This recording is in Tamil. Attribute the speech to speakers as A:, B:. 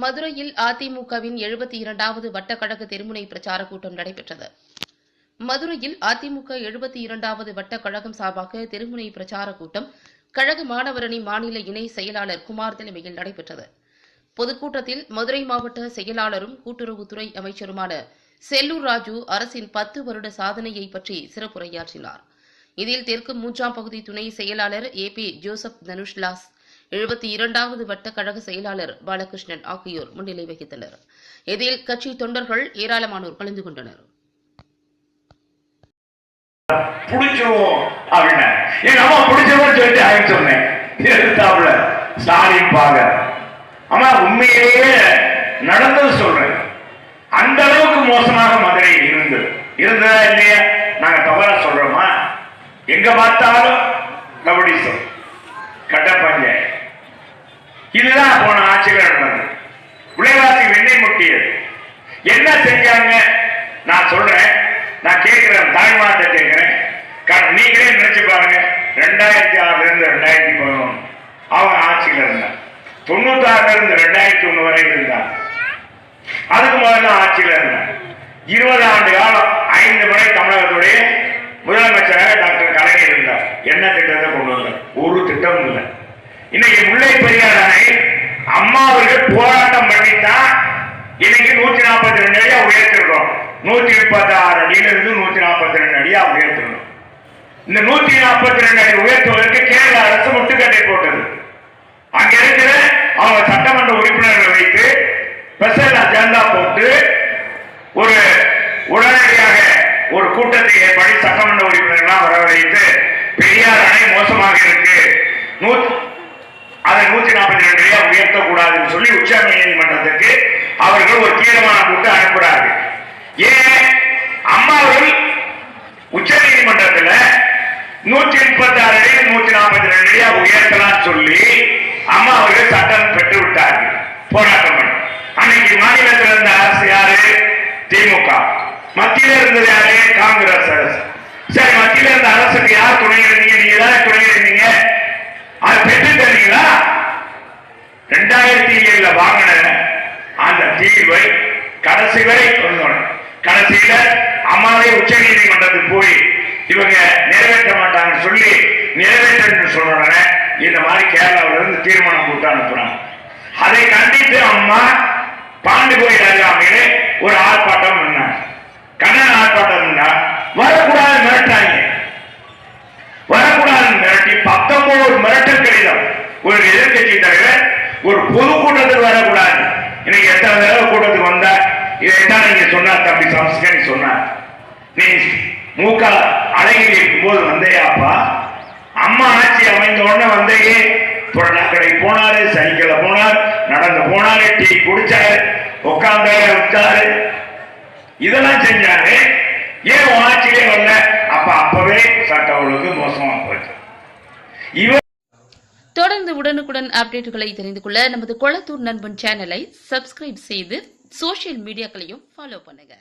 A: மதுரையில் அதிமுகவின் 72வது வட்டக்கழக தெருமுனை பிரச்சார கூட்டம் நடைபெற்றது. மதுரையில் அதிமுக 72வது வட்டக்கழகம் சார்பாக தெருமுனை பிரச்சார கூட்டம் கழக மாணவரணி மாநில இணை செயலாளர் குமார் தலைமையில் நடைபெற்றது. பொதுக்கூட்டத்தில் மதுரை மாவட்ட செயலாளரும் கூட்டுறவுத்துறை அமைச்சருமான செல்லூர் ராஜு அரசின் 10 வருட சாதனையை பற்றி சிறப்புரையாற்றினார். இதில் தெற்கு 3ஆம் பகுதி துணை செயலாளர் AP ஜோசப் தனுஷ்லாஸ், 72வது வட்ட கழக செயலாளர் பாலகிருஷ்ணன் ஆகியோர் முன்னிலை வகித்தனர். இதில் கட்சி தொண்டர்கள் ஏராளமானோர் கலந்து கொண்டனர்.
B: உண்மையிலேயே நடந்தது சொல்றேன். அந்த அளவுக்கு மோசமாக மதுரை இருந்ததா இல்லையா? நாங்க தவறா சொல்றோமா? எங்க பார்த்தாலும் கபடிசம், கட்டப்பஞ்சாய், இதுதான் போன ஆட்சியில் நடந்தது. விலைவாசி வெண்ணெய் முட்டியது. என்ன செஞ்சாங்க? நான் சொல்றேன், நான் கேட்கிறேன், தாய்மார்ட்ட கேட்கிறேன். நீங்களே நினைச்சு பாருங்க. 2006 இருந்து 2011 அவங்க ஆட்சியில் இருந்தாங்க. 96 இருந்து 2001 வரை இருந்தாங்க. அதுக்கு முதல்ல ஆட்சியில் இருந்தாங்க. 20 ஆண்டு காலம் 5 முறை தமிழகத்துடைய முதலமைச்சராக டாக்டர் கலைஞர் இருந்தார். என்ன திட்டத்தை கொண்டு வந்தார்? ஒரு திட்டம் இல்லை. இன்னைக்கு முல்லை பெரியார் அணை அம்மா அவர்கள் போராட்டம் பண்ணித்தான் இன்னைக்கு 142 அடியா உயர்த்திருக்கோம். 136 அடியிலிருந்து 142 அடியா உயர்த்திருக்கோம். இந்த 142 அடி உயர்த்துவதற்கு கேரள அரசு முட்டுக்கட்டை போட்டது. அங்க இருக்கிற அவங்க சட்டமன்ற உறுப்பினர்களை வைத்து ஸ்பெஷல் அஜெண்டா போட்டு ஒரு உடனடியாக ஒரு கூட்டத்தை ஏற்படி சட்டமன்ற உறுப்பினர்களாக வரவழைத்து பெரியார் அணை மோசமாக இருக்கு, அதை 142 அடியா உயர்த்தக்கூடாதுன்னு சொல்லி உச்ச நீதிமன்றத்துக்கு அவர்கள் ஒரு தீர்மானம் போட்டு அனுப்புறார்கள். ஏன்? அம்மா அவர்கள் உச்ச நீதிமன்றத்தில் 136 அடி 142 அடியா உயர்த்தலாம் சொல்லி அம்மா அவர்கள் சட்டம் பெற்று விட்டார்கள். போராட்டம் பண்ணி அன்னைக்கு மாநிலத்தில் இருந்த அரசு யாரு? திமுக. மத்தியில் இருந்தது யாரு? காங்கிரஸ் அரசு. சரி, மத்தியில் இருந்த அரசுக்கு யார் துணை இருந்தீங்க? நீங்க தானே துணை இருந்தீங்க. அதை பெற்று தரீங்களா? 2007 வாங்கின அந்த தீர்வை கடைசி வரை கொண்டு கடைசியில அம்மாவே உச்ச நீதிமன்றத்துக்கு போய் இவங்க நிறைவேற்ற மாட்டாங்கன்னு சொல்லி நிறைவேற்ற சொல்றாங்க. இந்த மாதிரி கேரளாவில இருந்து தீர்மானம் போட்டு அனுப்புறாங்க. அதை கண்டித்து அம்மா பாண்டு கோயில் அருகாமையிலே ஒரு ஆர்ப்பாட்டம் பண்ணாங்க. கண்ணன் ஆர்ப்பாட்டம் பண்ணா வரக்கூடாது மிரட்டாங்க. வரக்கூடாது மிரட்டி 19 மிரட்டல் கடிதம் ஒரு எதிர்கட்சி தலைவர் ஒரு பொதுக்கூட்டத்தில் வரக்கூடாது. இன்னைக்கு எத்தனை தடவை கூட்டத்துக்கு வந்தா இதைத்தான் நீங்க சொன்னார் தம்பி சம்ஸ்கரி சொன்னார். நீ மூக்க அழகில் இருக்கும்போது வந்தையாப்பா, அம்மா ஆட்சி அமைந்த உடனே வந்தையே, கடைக்கு போனாரு, சைக்கிள்ல போனார், நடந்து போனாரு, டீ குடிச்சாரு, உட்கார்ந்தாரு, வச்சாரு, இதெல்லாம் செஞ்சாரு. ஏன் ஆட்சியிலே வரல? அப்பவே சட்ட ஒழுங்கு மோசமா போச்சு.
A: தொடர்ந்து உடனுக்குடன் அப்டேட்டுகளை தெரிந்து கொள்ள நமது கொளத்தூர் நண்பன் சேனலை சப்ஸ்கிரைப் செய்து சோசியல் மீடியாக்களையும் ஃபாலோ பண்ணுங்க.